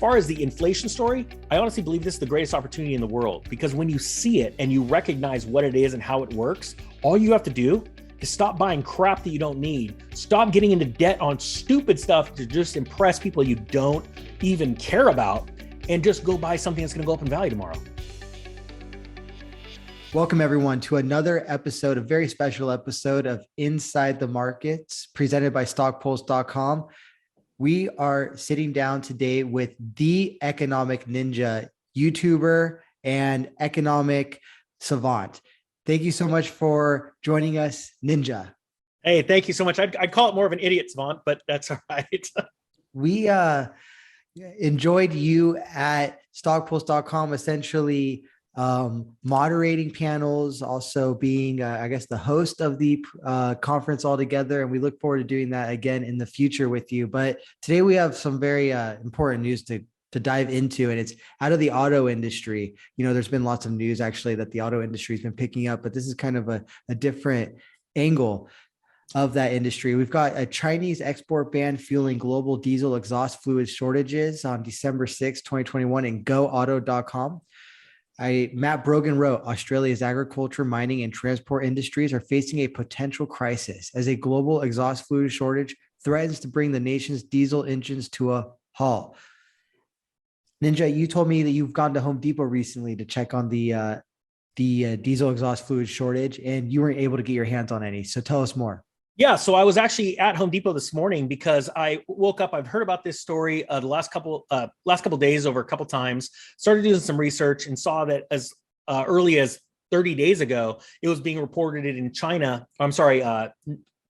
far as the inflation story, I honestly believe this is the greatest opportunity in the world, because when you see it and you recognize what it is and how it works, all you have to do is stop buying crap that you don't need. Stop getting into debt on stupid stuff to just impress people you don't even care about, and just go buy something that's going to go up in value tomorrow. Welcome everyone to another episode, a very special episode of Inside the Markets presented by StockPulse.com. We are sitting down today with the economic ninja, YouTuber, and economic savant. Thank you so much for joining us, Ninja. Hey, thank you so much. I'd call it more of an idiot savant, but that's all right. We enjoyed you at StockPulse.com, essentially moderating panels, also being, I guess, the host of the conference altogether. And we look forward to doing that again in the future with you. But today we have some very important news to dive into, and it's out of the auto industry. You know, there's been lots of news actually that the auto industry has been picking up, but this is kind of a different angle of that industry. We've got a Chinese export ban fueling global diesel exhaust fluid shortages on December 6, 2021 in GoAuto.com. Matt Brogan wrote, Australia's agriculture, mining, and transport industries are facing a potential crisis as a global exhaust fluid shortage threatens to bring the nation's diesel engines to a halt. Ninja, you told me that you've gone to Home Depot recently to check on the diesel exhaust fluid shortage, and you weren't able to get your hands on any. So tell us more. Yeah, so I was actually at Home Depot this morning because I woke up. I've heard about this story the last couple days over a couple times. Started doing some research and saw that as early as 30 days ago, it was being reported in China.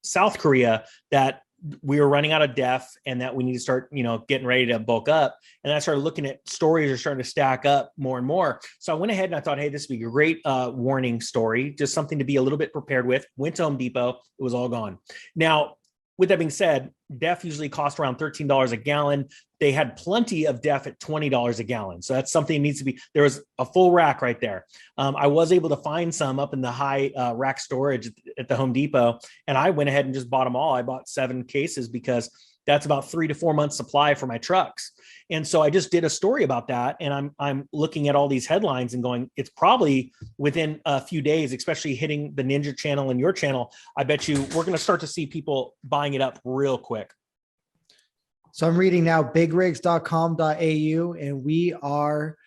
South Korea, that we were running out of DEF and that we need to start, getting ready to bulk up. And I started looking at stories are starting to stack up more and more. So I went ahead and I thought, hey, this would be a great warning story, just something to be a little bit prepared with. Went to Home Depot, it was all gone. Now, with that being said, DEF usually costs around $13 a gallon. They had plenty of DEF at $20 a gallon. So that's something that needs to be, there was a full rack right there. I was able to find some up in the high rack storage at the Home Depot. And I went ahead and just bought them all. I bought 7 cases because that's about 3 to 4 months supply for my trucks. And so I just did a story about that. And I'm looking at all these headlines and going, it's probably within a few days, especially hitting the Ninja channel and your channel. I bet you we're going to start to see people buying it up real quick. So I'm reading now bigrigs.com.au, and we are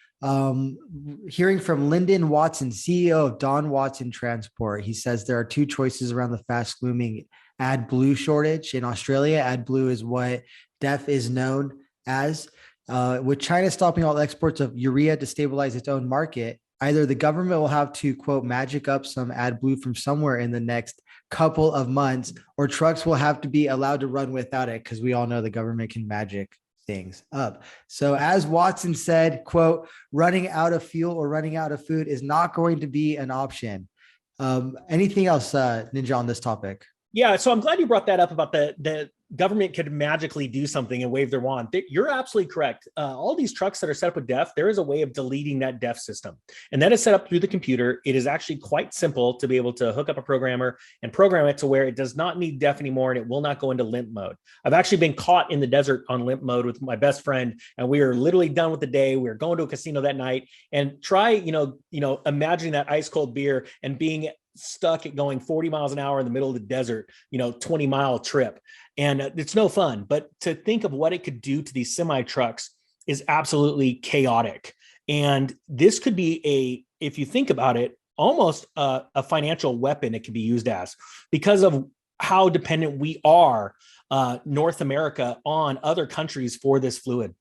hearing from Lyndon Watson, CEO of Don Watson Transport. He says there are 2 choices around the fast looming AdBlue shortage. In Australia, AdBlue is what DEF is known as. With China stopping all exports of urea to stabilize its own market, either the government will have to, quote, magic up some AdBlue from somewhere in the next couple of months, or trucks will have to be allowed to run without it, because we all know the government can magic things up. So as Watson said, quote, running out of fuel or running out of food is not going to be an option. Anything else, Ninja, on this topic? Yeah, so I'm glad you brought that up about the government could magically do something and wave their wand. You're absolutely correct. All these trucks that are set up with DEF, there is a way of deleting that DEF system. And that is set up through the computer. It is actually quite simple to be able to hook up a programmer and program it to where it does not need DEF anymore, and it will not go into limp mode. I've actually been caught in the desert on limp mode with my best friend, and we were literally done with the day. We were going to a casino that night, and try, imagining that ice cold beer and being stuck at going 40 miles an hour in the middle of the desert, 20-mile trip. And it's no fun, but to think of what it could do to these semi trucks is absolutely chaotic. And this could be if you think about it, almost a financial weapon it could be used as, because of how dependent we are, North America, on other countries for this fluid.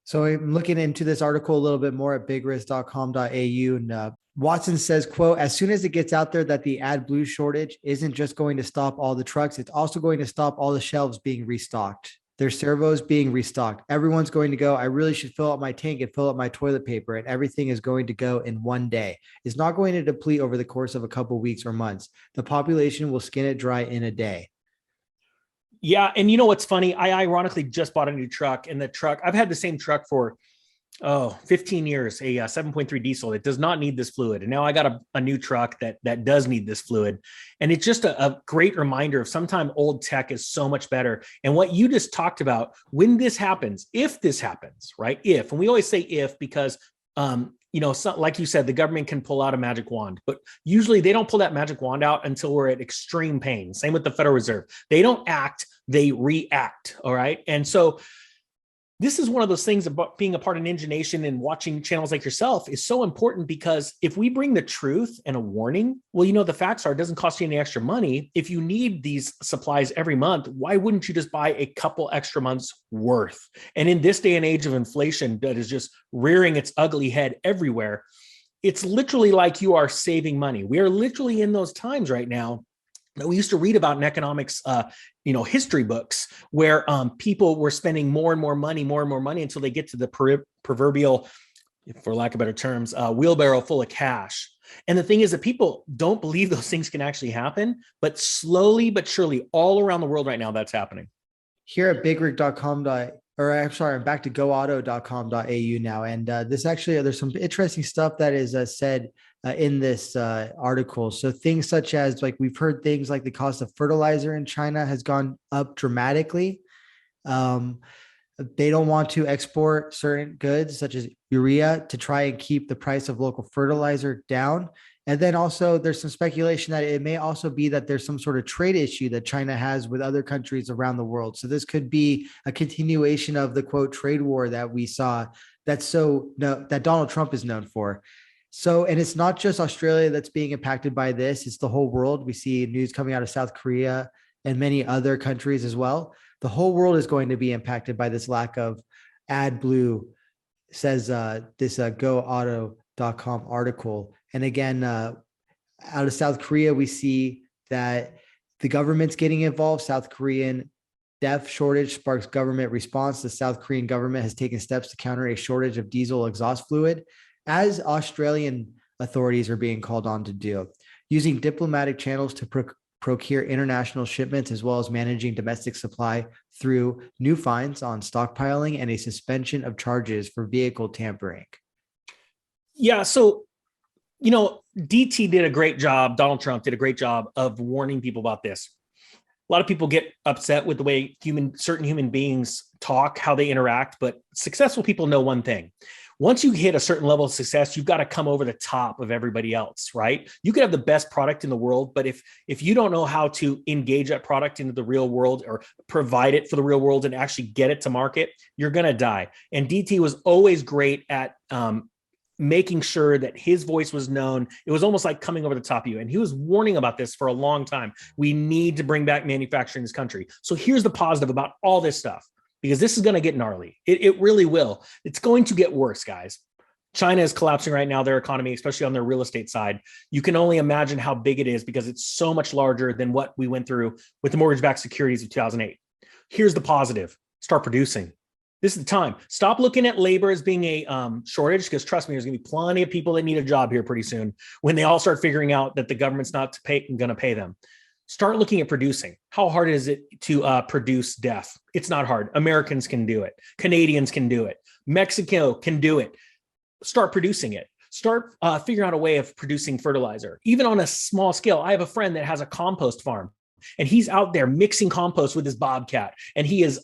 So I'm looking into this article a little bit more at bigrigs.com.au, and Watson says, quote, as soon as it gets out there that the AdBlue shortage isn't just going to stop all the trucks, it's also going to stop all the shelves being restocked. There's servos being restocked. Everyone's going to go, I really should fill up my tank and fill up my toilet paper, and everything is going to go in one day. It's not going to deplete over the course of a couple of weeks or months. The population will skin it dry in a day. Yeah. And you know what's funny? I ironically just bought a new truck, and the truck, I've had the same truck for Oh, 15 years, a 7.3 diesel that does not need this fluid. And now I got a new truck that does need this fluid. And it's just a great reminder of sometimes old tech is so much better. And what you just talked about, when this happens, if this happens, right? If, and we always say if, because, like you said, the government can pull out a magic wand, but usually they don't pull that magic wand out until we're at extreme pain. Same with the Federal Reserve. They don't act, they react. All right. And so, this is one of those things about being a part of Ninja Nation and watching channels like yourself is so important, because if we bring the truth and a warning, well, the facts are it doesn't cost you any extra money. If you need these supplies every month, why wouldn't you just buy a couple extra months worth? And in this day and age of inflation that is just rearing its ugly head everywhere, it's literally like you are saving money. We are literally in those times right now that we used to read about in economics, history books, where people were spending more and more money until they get to the proverbial, for lack of better terms, wheelbarrow full of cash. And the thing is that people don't believe those things can actually happen, but slowly but surely all around the world right now, that's happening. Here at bigrig.com, I'm back to goauto.com.au now. And this actually, there's some interesting stuff that is said in this article. So things such as, like, we've heard things like the cost of fertilizer in China has gone up dramatically. They don't want to export certain goods such as urea to try and keep the price of local fertilizer down. And then also there's some speculation that it may also be that there's some sort of trade issue that China has with other countries around the world. So this could be a continuation of the quote trade war that we saw that Donald Trump is known for. So, and it's not just Australia that's being impacted by this, it's the whole world. We see news coming out of South Korea and many other countries as well. The whole world is going to be impacted by this lack of AdBlue, says this goauto.com article. And again, out of South Korea, we see that the government's getting involved. South Korean death shortage sparks government response. The South Korean government has taken steps to counter a shortage of diesel exhaust fluid, as Australian authorities are being called on to do, using diplomatic channels to procure international shipments, as well as managing domestic supply through new fines on stockpiling and a suspension of charges for vehicle tampering. Yeah. So, DT did a great job. Donald Trump did a great job of warning people about this. A lot of people get upset with the way certain human beings talk, how they interact, but successful people know one thing. Once you hit a certain level of success, you've got to come over the top of everybody else, right? You could have the best product in the world, but if you don't know how to engage that product into the real world or provide it for the real world and actually get it to market, you're going to die. And DT was always great at making sure that his voice was known. It was almost like coming over the top of you. And he was warning about this for a long time. We need to bring back manufacturing in this country. So here's the positive about all this stuff, because this is going to get gnarly. It really will. It's going to get worse, guys. China is collapsing right now, their economy, especially on their real estate side. You can only imagine how big it is, because it's so much larger than what we went through with the mortgage-backed securities of 2008. Here's the positive. Start producing. This is the time. Stop looking at labor as being a shortage, because trust me, there's going to be plenty of people that need a job here pretty soon when they all start figuring out that the government's not going to pay them. Start looking at producing. How hard is it to produce death? It's not hard. Americans can do it. Canadians can do it. Mexico can do it. Start producing it. Start figuring out a way of producing fertilizer, even on a small scale. I have a friend that has a compost farm, and he's out there mixing compost with his bobcat, and he is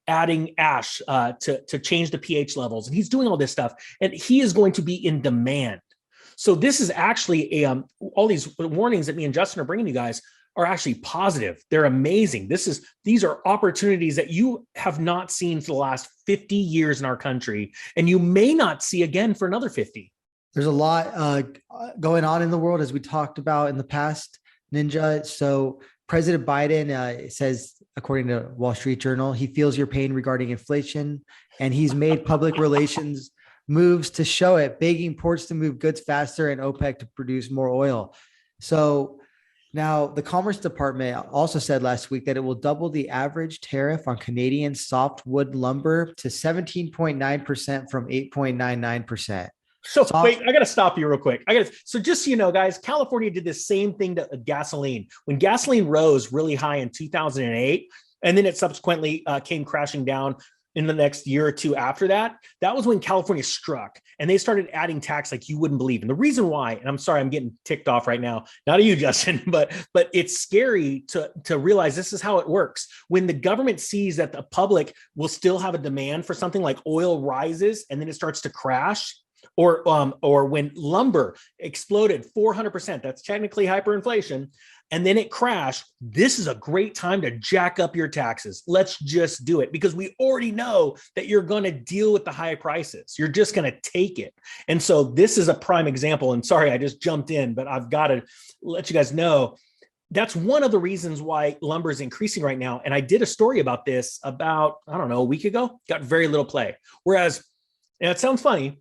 adding ash to change the pH levels, and he's doing all this stuff, and he is going to be in demand. So this is actually all these warnings that me and Justin are bringing you guys are actually positive. They're amazing. These are opportunities that you have not seen for the last 50 years in our country, and you may not see again for another 50. There's a lot going on in the world, as we talked about in the past, Ninja. So President Biden says, according to Wall Street Journal, he feels your pain regarding inflation, and he's made public relations moves to show it, begging ports to move goods faster and OPEC to produce more oil. So now, the Commerce Department also said last week that it will double the average tariff on Canadian softwood lumber to 17.9% from 8.99%. So wait, I got to stop you real quick. So just so you know, guys, California did the same thing to gasoline. When gasoline rose really high in 2008, and then it subsequently came crashing down in the next year or two after that, that was when California struck and they started adding tax like you wouldn't believe. And the reason why, and I'm sorry, I'm getting ticked off right now, not at you, Justin, but it's scary to realize this is how it works. When the government sees that the public will still have a demand for something, like oil rises and then it starts to crash, or when lumber exploded 400%, that's technically hyperinflation, and then it crashed, this is a great time to jack up your taxes. Let's just do it, because we already know that you're going to deal with the high prices. You're just going to take it. And so this is a prime example. And sorry, I just jumped in, but I've got to let you guys know that's one of the reasons why lumber is increasing right now. And I did a story about this about, I don't know, a week ago, got very little play. Whereas, and it sounds funny,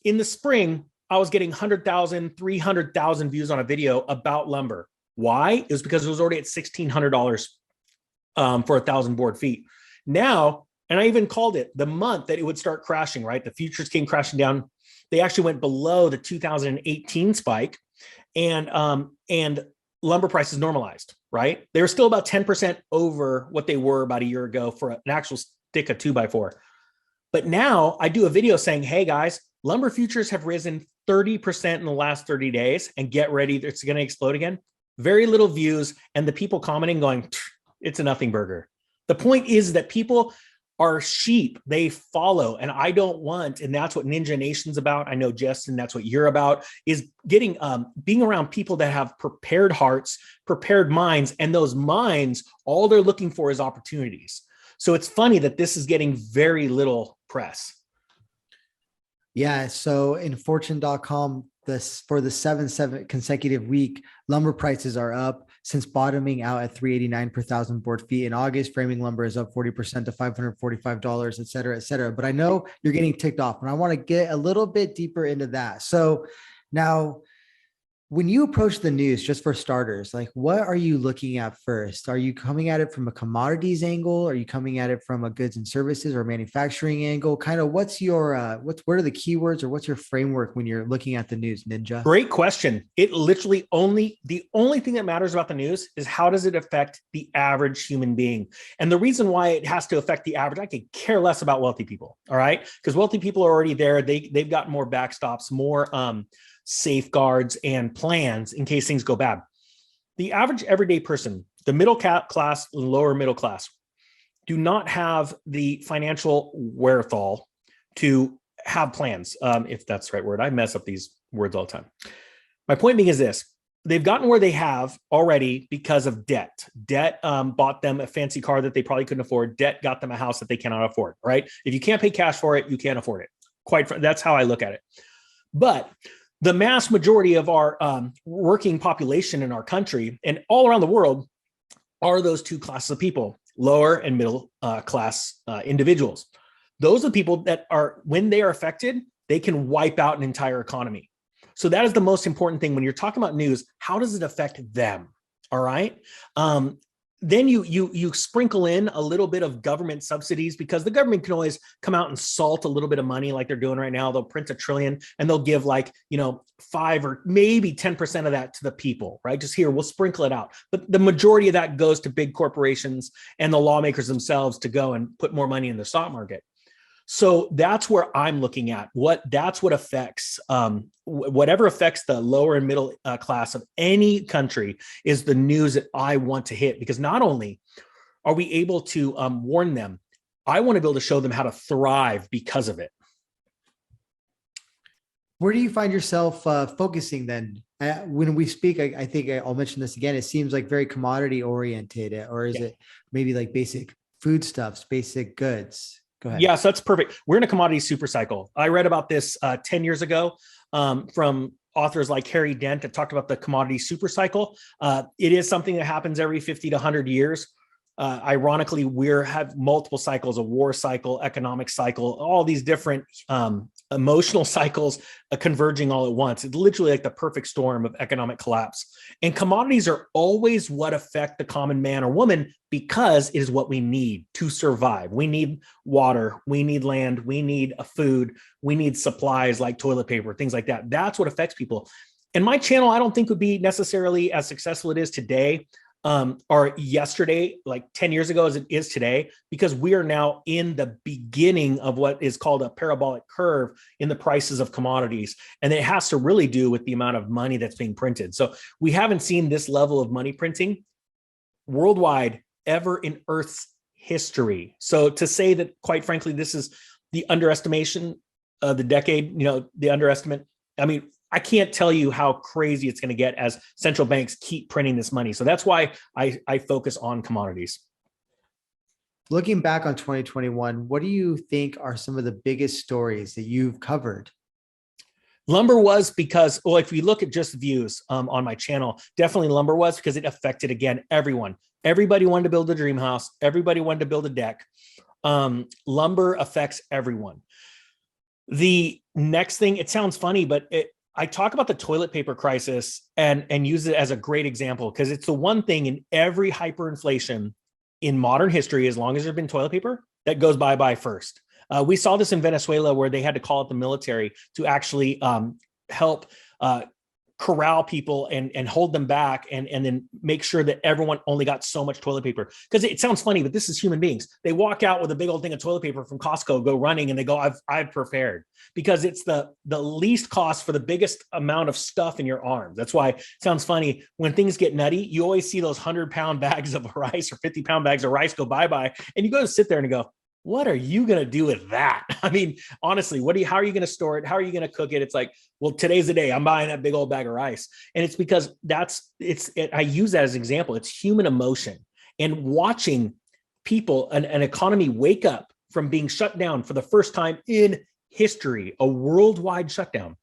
in the spring, I was getting 100,000, 300,000 views on a video about lumber. Why? It was because it was already at $1,600 for 1,000 board feet. Now, and I even called it the month that it would start crashing, right? The futures came crashing down. They actually went below the 2018 spike, and lumber prices normalized, right? They were still about 10% over what they were about a year ago for an actual stick of 2x4. But now I do a video saying, hey guys, lumber futures have risen 30% in the last 30 days, and get ready, it's going to explode again. Very little views, and the people commenting going, it's a nothing burger. The point is that people are sheep. They follow, and I don't want, and that's what Ninja Nation's about. I know, Justin, that's what you're about, is getting, being around people that have prepared hearts, prepared minds, and those minds, all they're looking for is opportunities. So it's funny that this is getting very little press. Yeah. So in fortune.com, for the seventh consecutive week, lumber prices are up since bottoming out at $389 per thousand board feet. In August, framing lumber is up 40% to $545, et cetera, et cetera. But I know you're getting ticked off, and I want to get a little bit deeper into that. So now, when you approach the news, just for starters, like, what are you looking at first? Are you coming at it from a commodities angle? Are you coming at it from a goods and services or manufacturing angle? Kind of what's your, what are the keywords, or what's your framework when you're looking at the news, Ninja? Great question. It literally the only thing that matters about the news is how does it affect the average human being? And the reason why it has to affect the average, I could care less about wealthy people. All right. Because wealthy people are already there. They've got more backstops, more, safeguards and plans in case things go bad. The average everyday person, the middle class, lower middle class, do not have the financial wherewithal to have plans. If that's the right word, I mess up these words all the time. My point being is this: they've gotten where they have already because of debt. Debt bought them a fancy car that they probably couldn't afford. Debt got them a house that they cannot afford, right? If you can't pay cash for it, you can't afford it. That's how I look at it. But the mass majority of our working population in our country and all around the world are those two classes of people, lower and middle class individuals. Those are the people that are, when they are affected, they can wipe out an entire economy. So that is the most important thing when you're talking about news. How does it affect them? All right. Then you sprinkle in a little bit of government subsidies, because the government can always come out and salt a little bit of money like they're doing right now. They'll print $1 trillion and they'll give 5 or maybe 10% of that to the people, right? Just here, we'll sprinkle it out. But the majority of that goes to big corporations and the lawmakers themselves to go and put more money in the stock market. So that's where I'm looking at. That's what affects, whatever affects the lower and middle class of any country is the news that I want to hit. Because not only are we able to warn them, I want to be able to show them how to thrive because of it. Where do you find yourself focusing then? When we speak, I think I'll mention this again. It seems like very commodity oriented, or is it maybe like basic foodstuffs, basic goods? Go ahead. Yeah, so that's perfect. We're in a commodity super cycle. I read about this 10 years ago from authors like Harry Dent that talked about the commodity super cycle. It is something that happens every 50 to 100 years. Ironically, have multiple cycles: a war cycle, economic cycle, all these different emotional cycles converging all at once. It's literally like the perfect storm of economic collapse. And commodities are always what affect the common man or woman, because it is what we need to survive. We need water, we need land, we need food, we need supplies like toilet paper, things like that. That's what affects people. And my channel, I don't think would be necessarily as successful it is today or yesterday, like 10 years ago as it is today, because we are now in the beginning of what is called a parabolic curve in the prices of commodities. And it has to really do with the amount of money that's being printed. So we haven't seen this level of money printing worldwide ever in Earth's history. So to say that, quite frankly, this is the underestimation of the decade, the underestimate, I mean, I can't tell you how crazy it's going to get as central banks keep printing this money. So that's why I focus on commodities. Looking back on 2021, what do you think are some of the biggest stories that you've covered? Lumber was because, well, if you look at just views on my channel, definitely lumber was because it affected, again, everyone. Everybody wanted to build a dream house. Everybody wanted to build a deck. Lumber affects everyone. The next thing, it sounds funny, but I talk about the toilet paper crisis and use it as a great example because it's the one thing in every hyperinflation in modern history, as long as there's been toilet paper, that goes bye-bye first. We saw this in Venezuela where they had to call out the military to actually help corral people and hold them back and then make sure that everyone only got so much toilet paper. Because it sounds funny, but this is human beings. They walk out with a big old thing of toilet paper from Costco, go running, and they go, I've prepared. Because it's the least cost for the biggest amount of stuff in your arms. That's why it sounds funny. When things get nutty, you always see those 100-pound bags of rice or 50-pound bags of rice go bye-bye. And you go to sit there and go, what are you going to do with that? I mean, honestly, how are you going to store it? How are you going to cook it? It's like, well, today's the day I'm buying that big old bag of rice. And it's because I use that as an example. It's human emotion and watching people, an economy wake up from being shut down for the first time in history, a worldwide shutdown,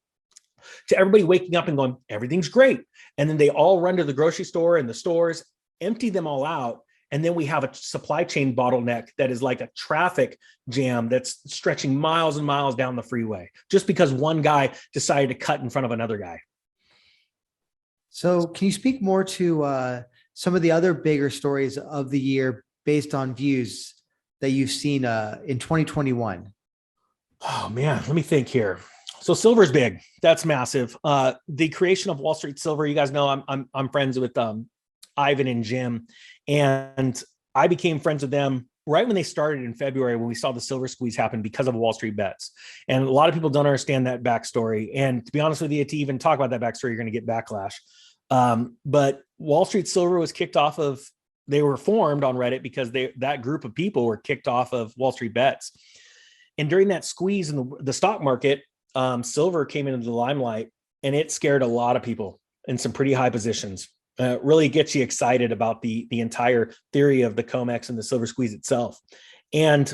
to everybody waking up and going, everything's great. And then they all run to the grocery store and the stores, empty them all out. And then we have a supply chain bottleneck that is like a traffic jam that's stretching miles and miles down the freeway just because one guy decided to cut in front of another guy. So can you speak more to some of the other bigger stories of the year based on views that you've seen in 2021? Oh man, let me think here. So silver's big. That's massive. The creation of Wall Street Silver, you guys know I'm friends with Ivan and Jim. And I became friends with them right when they started in February, when we saw the silver squeeze happen because of Wall Street bets. And a lot of people don't understand that backstory. And to be honest with you, to even talk about that backstory, you're going to get backlash. But Wall Street Silver was kicked off of, they were formed on Reddit because that group of people were kicked off of Wall Street bets. And during that squeeze in the stock market, silver came into the limelight and it scared a lot of people in some pretty high positions. Really gets you excited about the entire theory of the COMEX and the silver squeeze itself. And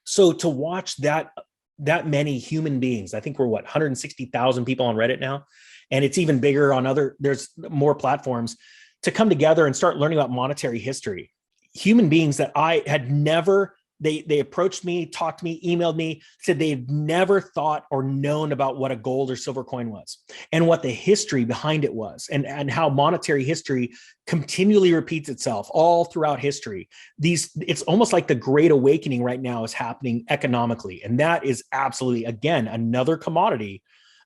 so to watch that many human beings, I think we're 160,000 people on Reddit now, and it's even bigger on there's more platforms, to come together and start learning about monetary history. Human beings that I had never, they approached me, talked to me, emailed me, said they've never thought or known about what a gold or silver coin was and what the history behind it was, and how monetary history continually repeats itself all throughout history. It's almost like the Great Awakening right now is happening economically. And that is absolutely, again, another commodity.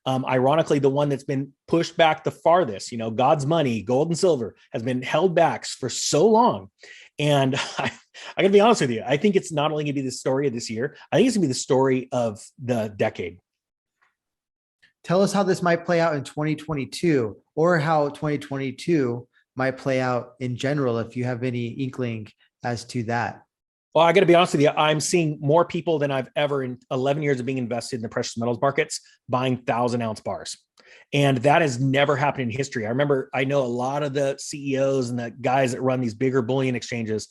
Ironically, the one that's been pushed back the farthest, God's money, gold and silver, has been held back for so long. And I got to be honest with you, I think it's not only going to be the story of this year, I think it's going to be the story of the decade. Tell us how this might play out in 2022, or how 2022 might play out in general, if you have any inkling as to that. Well, I got to be honest with you, I'm seeing more people than I've ever in 11 years of being invested in the precious metals markets buying 1,000-ounce bars. And that has never happened in history. I know a lot of the CEOs and the guys that run these bigger bullion exchanges.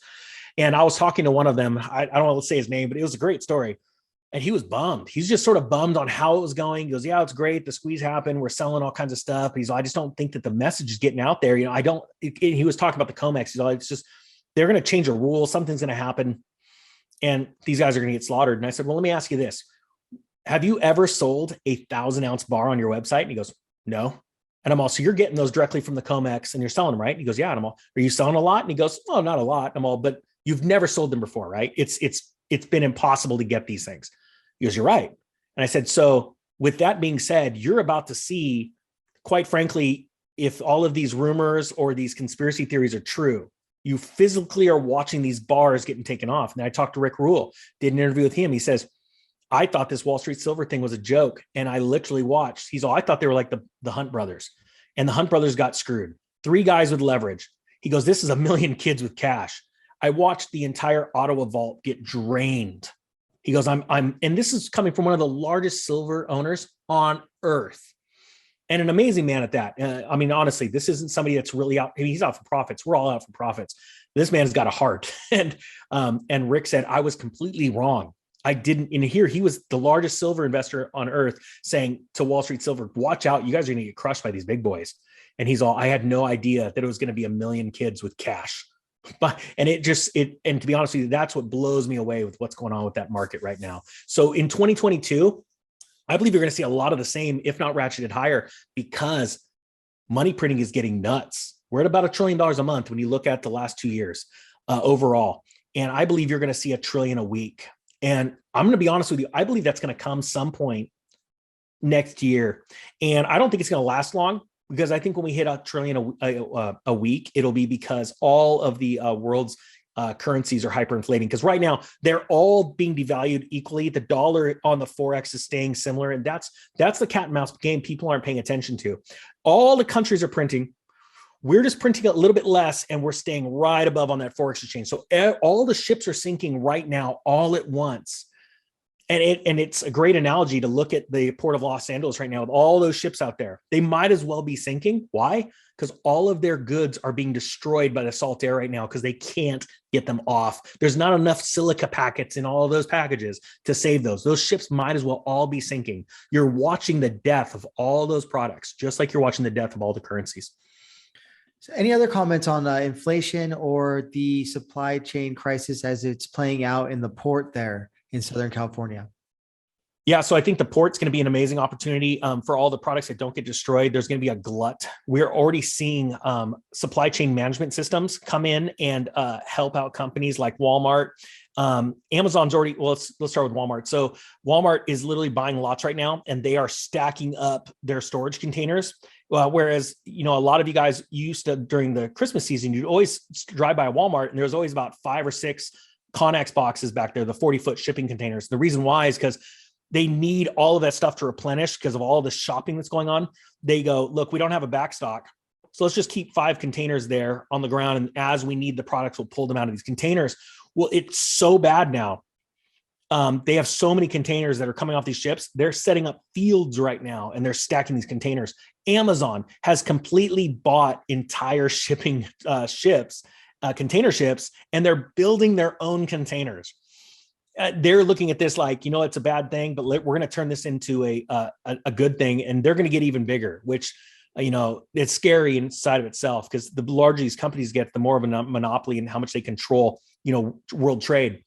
And I was talking to one of them. I don't want to say his name, but it was a great story. And he was bummed. He's just sort of bummed on how it was going. He goes, yeah, it's great. The squeeze happened. We're selling all kinds of stuff. He's like, I just don't think that the message is getting out there. He was talking about the COMEX. He's like, it's just, they're going to change a rule. Something's going to happen. And these guys are going to get slaughtered. And I said, well, let me ask you this. Have you ever sold a 1,000-ounce bar on your website? And he goes, no. And I'm all, so you're getting those directly from the COMEX and you're selling them, right? And he goes, yeah. And I'm all, are you selling a lot? And he goes, oh, not a lot. And I'm all, but you've never sold them before, right? It's been impossible to get these things. He goes, you're right. And I said, so with that being said, you're about to see, quite frankly, if all of these rumors or these conspiracy theories are true, you physically are watching these bars getting taken off. And I talked to Rick Rule, did an interview with him. He says, I thought this Wall Street Silver thing was a joke. And I literally watched. He's all, I thought they were like the Hunt brothers. And the Hunt brothers got screwed. 3 guys with leverage. He goes, this is a million kids with cash. I watched the entire Ottawa vault get drained. He goes, and this is coming from one of the largest silver owners on earth. And an amazing man at that. I mean, honestly, this isn't somebody that's really out. I mean, he's out for profits. We're all out for profits. This man's got a heart. And Rick said, I was completely wrong. I didn't, in here, he was the largest silver investor on earth saying to Wall Street Silver, watch out, you guys are going to get crushed by these big boys. And he's all, I had no idea that it was going to be a million kids with cash. But, and and to be honest with you, that's what blows me away with what's going on with that market right now. So in 2022, I believe you're going to see a lot of the same, if not ratcheted higher, because money printing is getting nuts. We're at about $1 trillion a month when you look at the last 2 years overall. And I believe you're going to see $1 trillion a week. And I'm going to be honest with you, I believe that's going to come some point next year. And I don't think it's going to last long, because I think when we hit $1 trillion a week, it'll be because all of the world's currencies are hyperinflating. Because right now they're all being devalued equally. The dollar on the Forex is staying similar. And that's the cat and mouse game people aren't paying attention to. All the countries are printing. We're just printing a little bit less, and we're staying right above on that Forex exchange. So all the ships are sinking right now, all at once. And it's a great analogy to look at the port of Los Angeles right now with all those ships out there. They might as well be sinking. Why? Because all of their goods are being destroyed by the salt air right now because they can't get them off. There's not enough silica packets in all of those packages to save those. Those ships might as well all be sinking. You're watching the death of all those products, just like you're watching the death of all the currencies. So any other comments on inflation or the supply chain crisis as it's playing out in the port there in Southern California? Yeah, so I think the port's going to be an amazing opportunity for all the products that don't get destroyed. There's going to be a glut. We're already seeing supply chain management systems come in and help out companies like Walmart. Amazon's already, well, let's start with Walmart. So Walmart is literally buying lots right now, and they are stacking up their storage containers. Whereas, a lot of you guys used to, during the Christmas season, you'd always drive by a Walmart and there's always about 5 or 6 Connex boxes back there, the 40-foot shipping containers. The reason why is because they need all of that stuff to replenish because of all the shopping that's going on. They go, look, we don't have a back stock, so let's just keep 5 containers there on the ground. And as we need the products, we'll pull them out of these containers. Well, it's so bad now. They have so many containers that are coming off these ships. They're setting up fields right now and they're stacking these containers. Amazon has completely bought entire shipping ships, container ships, and they're building their own containers. They're looking at this like, it's a bad thing, but we're going to turn this into a good thing. And they're going to get even bigger, which, it's scary inside of itself, because the larger these companies get, the more of a monopoly and how much they control, world trade.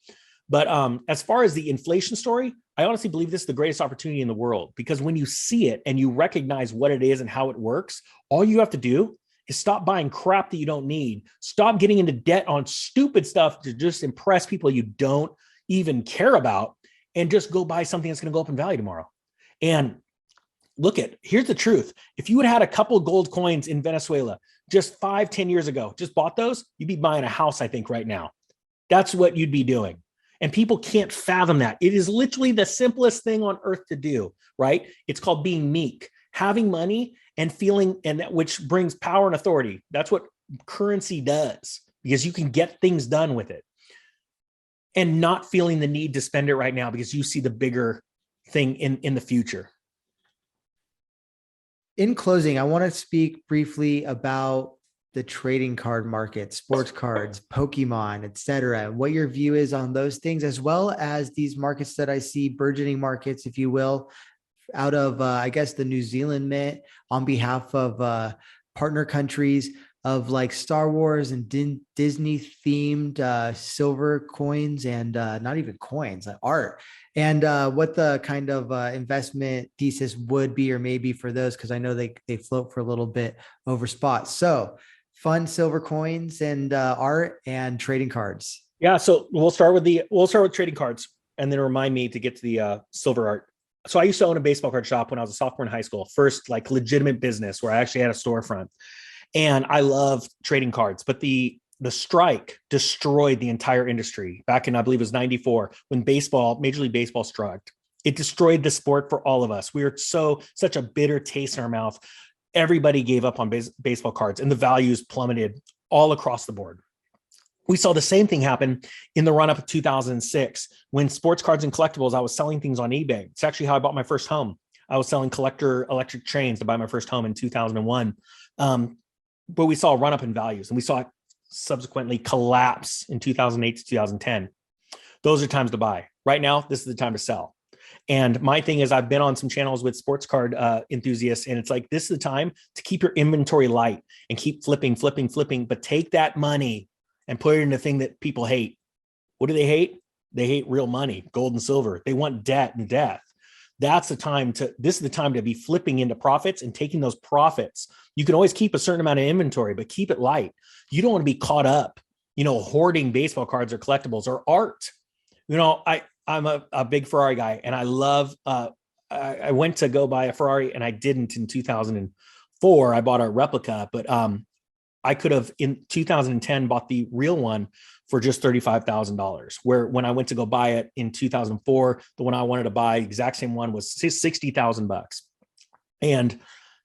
But as far as the inflation story, I honestly believe this is the greatest opportunity in the world, because when you see it and you recognize what it is and how it works, all you have to do is stop buying crap that you don't need. Stop getting into debt on stupid stuff to just impress people you don't even care about, and just go buy something that's going to go up in value tomorrow. And here's the truth. If you had a couple gold coins in Venezuela just 5-10 years ago, just bought those, you'd be buying a house, I think, right now. That's what you'd be doing. And people can't fathom that. It is literally the simplest thing on earth to do, right? It's called being meek, having money and feeling, and that which brings power and authority. That's what currency does, because you can get things done with it. And not feeling the need to spend it right now because you see the bigger thing in the future. In closing, I want to speak briefly about the trading card market, sports cards, Pokemon, et cetera, what your view is on those things, as well as these markets that I see, burgeoning markets, if you will, out of, I guess, the New Zealand Mint on behalf of partner countries, of like Star Wars and Disney themed silver coins, and not even coins, like art, and what the kind of investment thesis would be or maybe for those, because I know they float for a little bit over spot. So fun silver coins and art and trading cards. Yeah, so we'll start with trading cards, and then remind me to get to the silver art. So I used to own a baseball card shop when I was a sophomore in high school, first like legitimate business where I actually had a storefront. And I love trading cards, but the strike destroyed the entire industry back in, I believe it was 94, when Major League Baseball struck. It destroyed the sport for all of us. We were such a bitter taste in our mouth. Everybody gave up on baseball cards and the values plummeted all across the board. We saw the same thing happen in the run up of 2006 when sports cards and collectibles, I was selling things on eBay. It's actually how I bought my first home. I was selling collector electric trains to buy my first home in 2001. But we saw a run up in values and we saw it subsequently collapse in 2008 to 2010. Those are times to buy. Right now, this is the time to sell. And my thing is, I've been on some channels with sports card enthusiasts, and it's like, this is the time to keep your inventory light and keep flipping, but take that money and put it in the thing that people hate. What do they hate? They hate real money, gold and silver. They want debt and death. This is the time to be flipping into profits and taking those profits. You can always keep a certain amount of inventory, but keep it light. You don't want to be caught up, hoarding baseball cards or collectibles or art. I'm a big Ferrari guy, and I love, I went to go buy a Ferrari and I didn't in 2004. I bought a replica, but I could have in 2010 bought the real one for just $35,000. Where when I went to go buy it in 2004, the one I wanted to buy, exact same one, was $60,000. And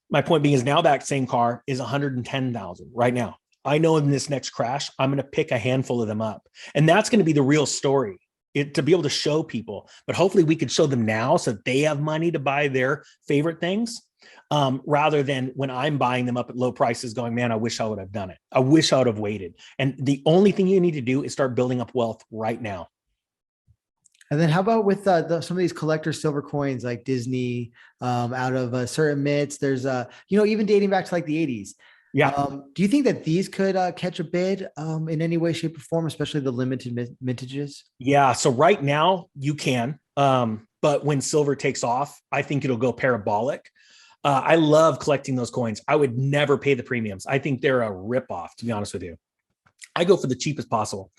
my point being is now that same car is $110,000 right now. I know in this next crash, I'm going to pick a handful of them up, and that's going to be the real story. To be able to show people, but hopefully we could show them now so that they have money to buy their favorite things, rather than when I'm buying them up at low prices going, man, I wish I would have done it. I wish I would have waited. And the only thing you need to do is start building up wealth right now. And then how about with some of these collector silver coins like Disney, out of certain mitts? There's even dating back to like the 80s. Yeah. Do you think that these could catch a bid in any way, shape, or form, especially the limited vintages? Yeah. So right now you can, but when silver takes off, I think it'll go parabolic. I love collecting those coins. I would never pay the premiums. I think they're a ripoff, to be honest with you. I go for the cheapest possible,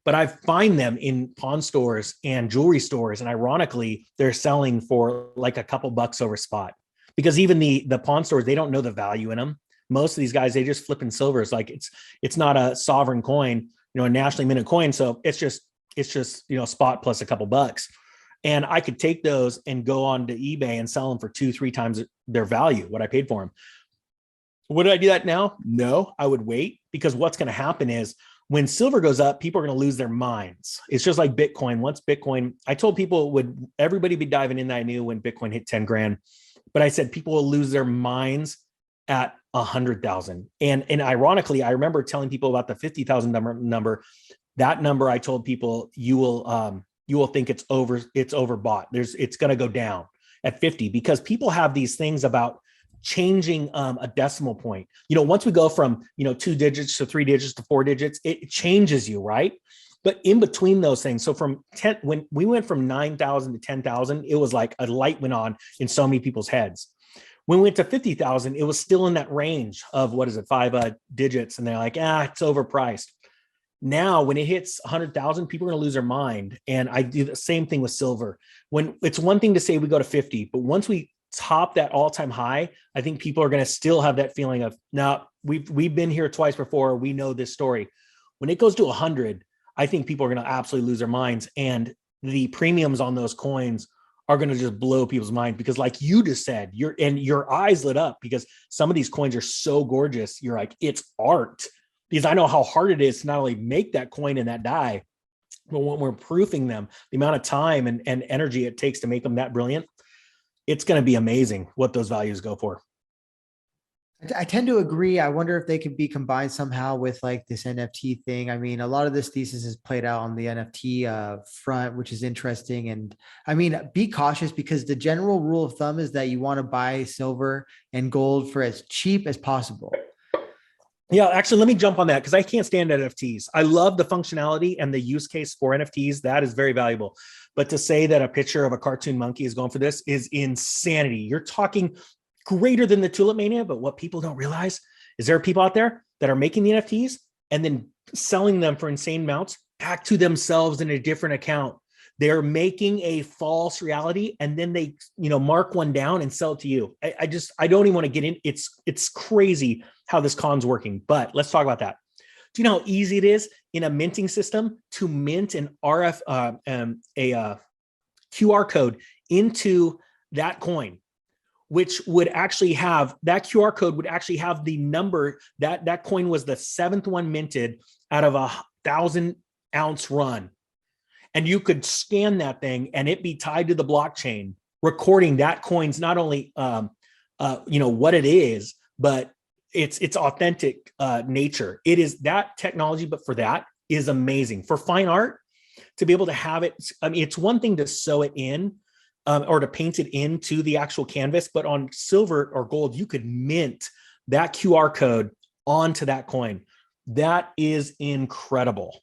but I find them in pawn stores and jewelry stores. And ironically, they're selling for like a couple bucks over spot, because even the pawn stores, they don't know the value in them. Most of these guys, they just flip in silvers. Like it's not a sovereign coin, a nationally minted coin. So it's just spot plus a couple bucks. And I could take those and go on to eBay and sell them for 2-3 times their value, what I paid for them. Would I do that now? No, I would wait, because what's going to happen is when silver goes up, people are going to lose their minds. It's just like Bitcoin. Once Bitcoin, I told people, would everybody be diving in that I knew when Bitcoin hit 10 grand, but I said people will lose their minds at 100,000. And ironically, I remember telling people about the 50,000 number. That number, I told people, you will think it's overbought. It's going to go down at 50, because people have these things about changing a decimal point. Once we go from 2 digits to 3 digits to 4 digits, it changes you, right? But in between those things, so from 10, when we went from 9,000 to 10,000, it was like a light went on in so many people's heads. When we went to 50,000, it was still in that range of 5 digits. And they're like, it's overpriced. Now, when it hits 100,000, people are going to lose their mind. And I do the same thing with silver. When it's one thing to say we go to 50, but once we top that all-time high, I think people are going to still have that feeling of, no, we've been here twice before. We know this story. When it goes to 100, I think people are going to absolutely lose their minds. And the premiums on those coins are going to just blow people's mind, because like you just said, your eyes lit up, because some of these coins are so gorgeous. You're like, it's art, because I know how hard it is to not only make that coin and that die, but when we're proofing them, the amount of time and energy it takes to make them that brilliant, it's going to be amazing what those values go for. I tend to agree. I wonder if they could be combined somehow with like this NFT thing. I mean, a lot of this thesis is played out on the NFT front, which is interesting. And I mean, be cautious, because the general rule of thumb is that you want to buy silver and gold for as cheap as possible. Yeah, actually, let me jump on that, because I can't stand NFTs. I love the functionality and the use case for NFTs. That is very valuable. But to say that a picture of a cartoon monkey is going for this is insanity. You're talking greater than the Tulip Mania, but what people don't realize is there are people out there that are making the NFTs and then selling them for insane amounts back to themselves in a different account. They're making a false reality, and then they, mark one down and sell it to you. I don't even want to get in. It's crazy how this con's working, but let's talk about that. Do you know how easy it is in a minting system to mint an QR code into that coin, which would actually have that QR code would actually have the number that coin was the 7th one minted out of 1,000-ounce run. And you could scan that thing and it be tied to the blockchain, recording that coin's not only what it is, but its authentic nature. It is that technology, but for that is amazing. For fine art, to be able to have it, I mean, it's one thing to sew it in or to paint it into the actual canvas, but on silver or gold, you could mint that QR code onto that coin. That is incredible.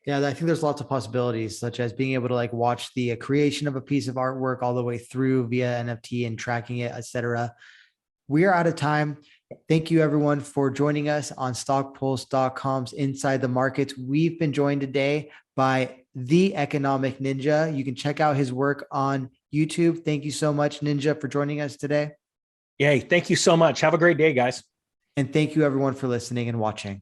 Yeah, I think there's lots of possibilities, such as being able to like watch the creation of a piece of artwork all the way through via NFT and tracking it, etc. We are out of time. Thank you, everyone, for joining us on StockPulse.com's Inside the Markets. We've been joined today by the Economic Ninja. You can check out his work on YouTube. Thank you so much, Ninja, for joining us today. Yay. Thank you so much. Have a great day, guys. And thank you, everyone, for listening and watching.